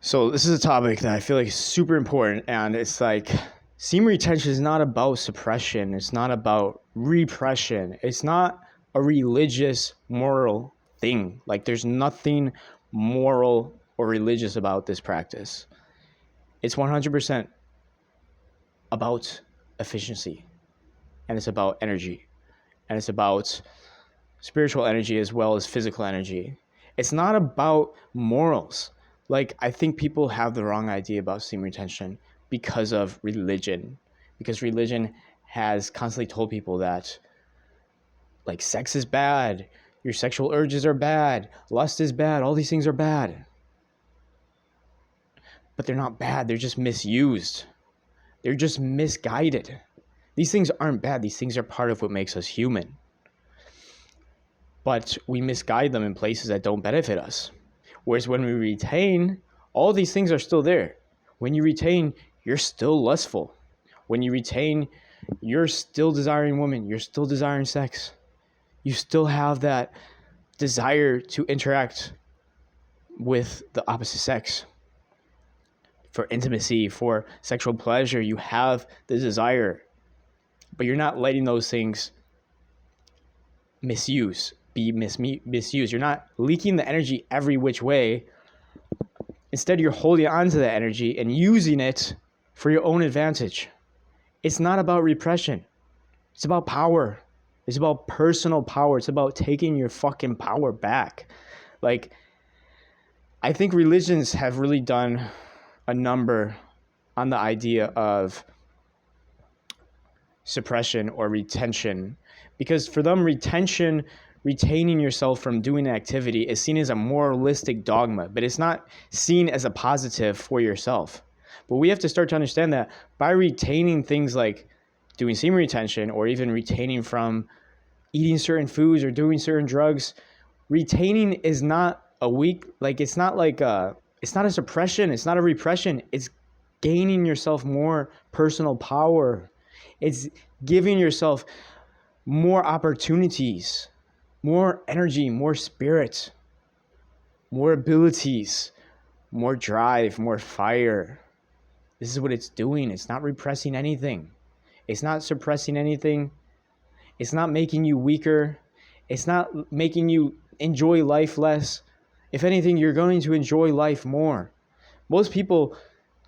So this is a topic that I feel like is super important, and it's like semen retention is not about suppression. It's not about repression. It's not a religious moral thing. Like there's nothing moral or religious about this practice. It's 100% about efficiency, and it's about energy, and it's about spiritual energy as well as physical energy. It's not about morals. Like, I think people have the wrong idea about semen retention because of religion. Because religion has constantly told people that, like, sex is bad, your sexual urges are bad, lust is bad, all these things are bad. But they're not bad, they're just misused. They're just misguided. These things aren't bad, these things are part of what makes us human. But we misguide them in places that don't benefit us. Whereas when we retain, all these things are still there. When you retain, you're still lustful. When you retain, you're still desiring women. You're still desiring sex. You still have that desire to interact with the opposite sex. For intimacy, for sexual pleasure, you have the desire. But you're not letting those things misused. You're not leaking the energy every which way. Instead, you're holding on to that energy and using it for your own advantage. It's not about repression. It's about power. It's about personal power. It's about taking your fucking power back. Like, I think religions have really done a number on the idea of suppression or retention, because for them, retaining yourself from doing an activity is seen as a moralistic dogma, but it's not seen as a positive for yourself. But we have to start to understand that by retaining things like doing semen retention, or even retaining from eating certain foods or doing certain drugs, retaining is not it's not a suppression, it's not a repression, it's gaining yourself more personal power. It's giving yourself more opportunities, more energy, more spirit, more abilities, more drive, more fire. This is what it's doing. It's not repressing anything. It's not suppressing anything. It's not making you weaker. It's not making you enjoy life less. If anything, you're going to enjoy life more. Most people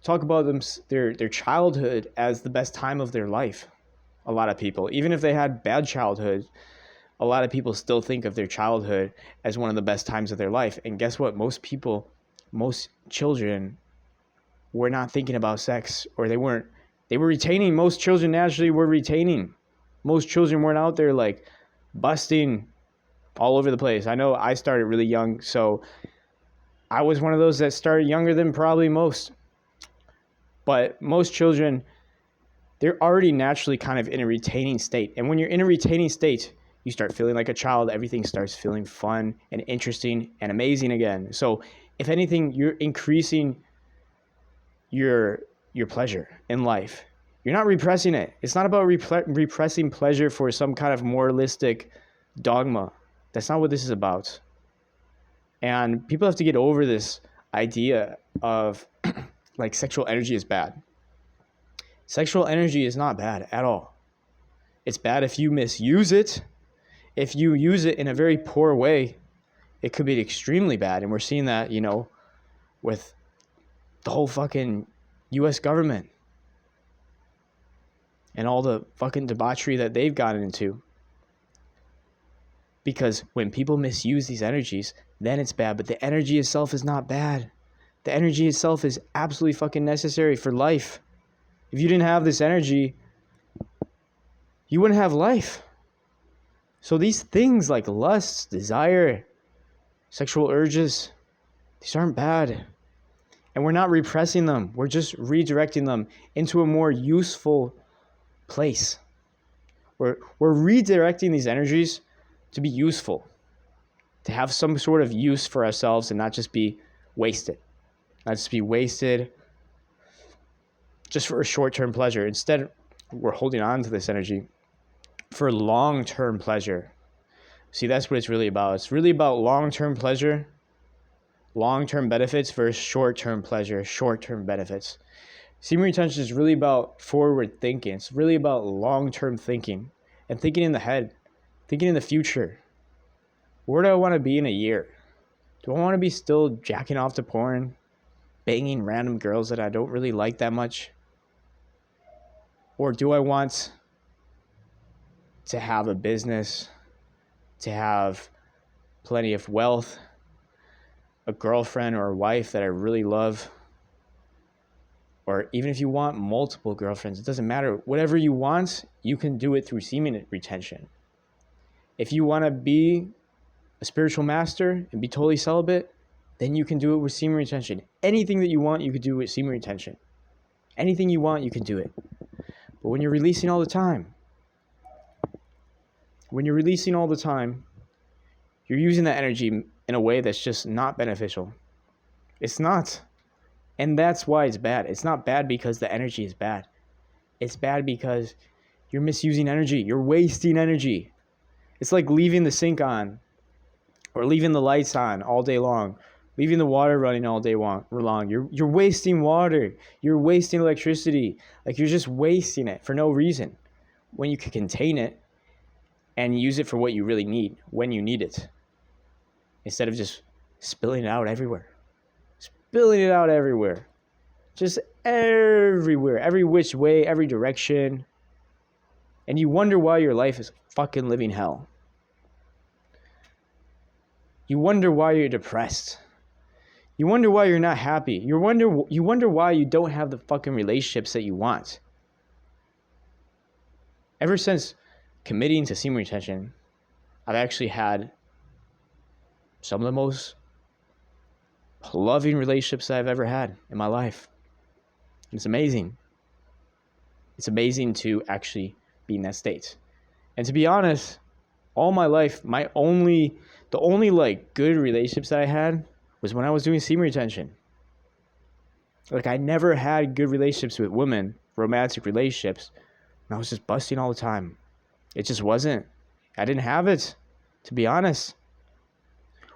talk about their childhood as the best time of their life. A lot of people, even if they had bad childhood, a lot of people still think of their childhood as one of the best times of their life. And guess what? Most children were not thinking about sex, or they were retaining. Most children naturally were retaining. Most children weren't out there like busting all over the place. I know I started really young, so I was one of those that started younger than probably most. But most children, they're already naturally kind of in a retaining state. And when you're in a retaining state, you start feeling like a child. Everything starts feeling fun and interesting and amazing again. So if anything, you're increasing your pleasure in life. You're not repressing it. It's not about repressing pleasure for some kind of moralistic dogma. That's not what this is about. And people have to get over this idea of like sexual energy is bad. Sexual energy is not bad at all. It's bad if you misuse it. If you use it in a very poor way, it could be extremely bad. And we're seeing that, with the whole fucking US government and all the fucking debauchery that they've gotten into. Because when people misuse these energies, then it's bad. But the energy itself is not bad. The energy itself is absolutely fucking necessary for life. If you didn't have this energy, you wouldn't have life. So these things like lust, desire, sexual urges, these aren't bad. And we're not repressing them. We're just redirecting them into a more useful place. We're redirecting these energies to be useful, to have some sort of use for ourselves and not just be wasted. Not just be wasted just for a short-term pleasure. Instead, we're holding on to this energy for long-term pleasure. See, that's what it's really about. It's really about long-term pleasure, long-term benefits versus short-term pleasure, short-term benefits. Semen retention is really about forward thinking. It's really about long-term thinking and thinking in the head, thinking in the future. Where do I want to be in a year? Do I want to be still jacking off to porn, banging random girls that I don't really like that much? Or do I want to have a business, to have plenty of wealth, a girlfriend or a wife that I really love? Or even if you want multiple girlfriends, it doesn't matter. Whatever you want, you can do it through semen retention. If you want to be a spiritual master and be totally celibate, then you can do it with semen retention. Anything that you want, you could do with semen retention. Anything you want, you can do it. But when you're releasing all the time, you're using that energy in a way that's just not beneficial. It's not. And that's why it's bad. It's not bad because the energy is bad. It's bad because you're misusing energy. You're wasting energy. It's like leaving the sink on or leaving the lights on all day long, leaving the water running all day long. You're wasting water. You're wasting electricity. Like, you're just wasting it for no reason when you can contain it and use it for what you really need when you need it, instead of just spilling it out everywhere. Just everywhere, every which way, every direction. And you wonder why your life is fucking living hell. You wonder why you're depressed. You wonder why you're not happy. You wonder why you don't have the fucking relationships that you want. Ever since committing to semen retention, I've actually had some of the most loving relationships that I've ever had in my life. It's amazing. It's amazing to actually be in that state. And to be honest, all my life, the only like good relationships that I had was when I was doing semen retention. Like, I never had good relationships with women, romantic relationships, and I was just busting all the time. It just wasn't. I didn't have it, to be honest.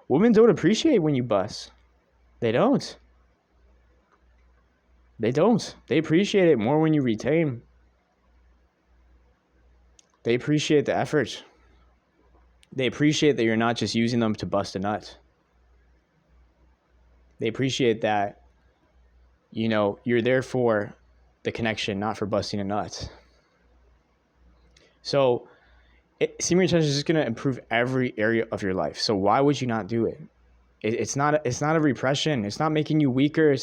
Women don't appreciate when you bust. They don't. They appreciate it more when you retain. They appreciate the effort. They appreciate that you're not just using them to bust a nut. They appreciate that, you're there for the connection, not for busting a nut. So, semen retention is just going to improve every area of your life. So why would you not do it? It's not a repression. It's not making you weaker.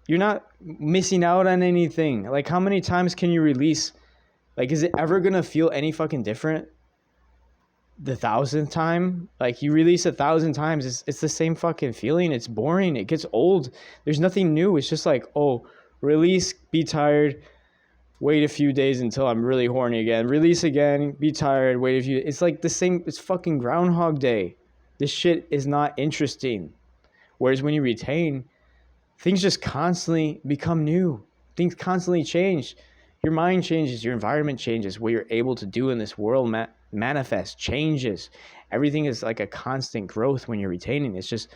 You're not missing out on anything. Like, how many times can you release? Like, is it ever going to feel any fucking different the 1,000th time? Like, you release 1,000 times, it's the same fucking feeling. It's boring. It gets old. There's nothing new. It's just like, oh, release, be tired, wait a few days until I'm really horny again. Release again, be tired, wait a few. It's like the same. It's fucking Groundhog Day. This shit is not interesting. Whereas when you retain, things just constantly become new. Things constantly change. Your mind changes. Your environment changes. What you're able to do in this world manifests, changes. Everything is like a constant growth when you're retaining. It's just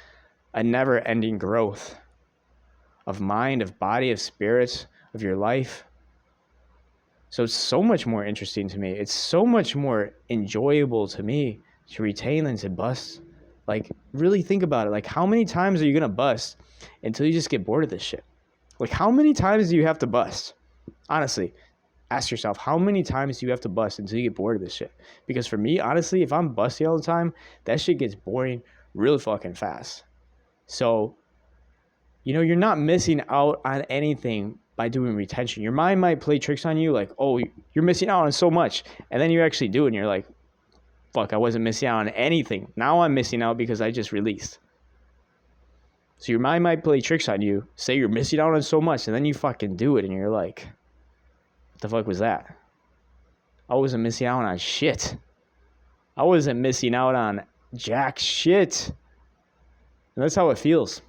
a never-ending growth of mind, of body, of spirit, of your life. So it's so much more interesting to me. It's so much more enjoyable to me to retain than to bust. Like, really think about it. Like, how many times are you going to bust until you just get bored of this shit? Like, how many times do you have to bust? Honestly, ask yourself, how many times do you have to bust until you get bored of this shit? Because for me, honestly, if I'm busting all the time, that shit gets boring real fucking fast. So, you're not missing out on anything by doing retention. Your mind might play tricks on you, like, oh, you're missing out on so much. And then you actually do it, and you're like, fuck, I wasn't missing out on anything. Now I'm missing out because I just released. So your mind might play tricks on you, say you're missing out on so much, and then you fucking do it, and you're like, what the fuck was that? I wasn't missing out on shit. I wasn't missing out on jack shit. And that's how it feels.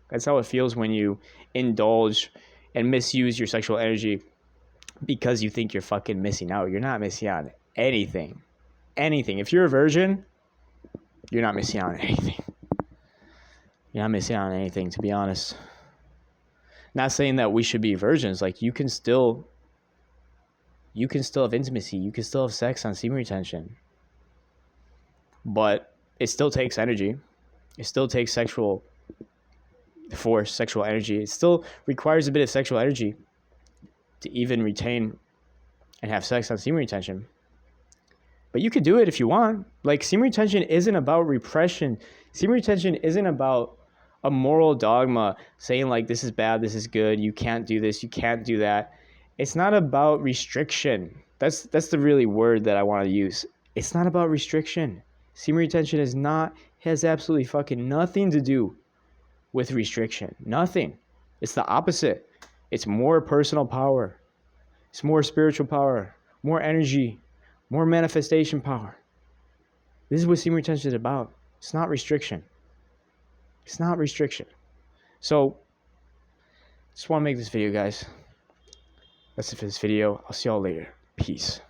That's how it feels when you indulge and misuse your sexual energy because you think you're fucking missing out. You're not missing out on anything. Anything. If you're a virgin, you're not missing out on anything. You're not missing out on anything, to be honest. Not saying that we should be virgins. Like, you can still have intimacy. You can still have sex on semen retention. But it still takes energy. It still takes sexual force, sexual energy. It still requires a bit of sexual energy to even retain and have sex on semen retention. But you could do it if you want. Like, semen retention isn't about repression. Semen retention isn't about a moral dogma saying, like, this is bad, this is good, you can't do this, you can't do that. It's not about restriction. That's the really word that I want to use. It's not about restriction. Semen retention has absolutely fucking nothing to do with restriction. Nothing. It's the opposite. It's more personal power. It's more spiritual power, more energy, more manifestation power. This is what semen retention is about. It's not restriction. It's not restriction. So, just want to make this video, guys. That's it for this video. I'll see y'all later. Peace.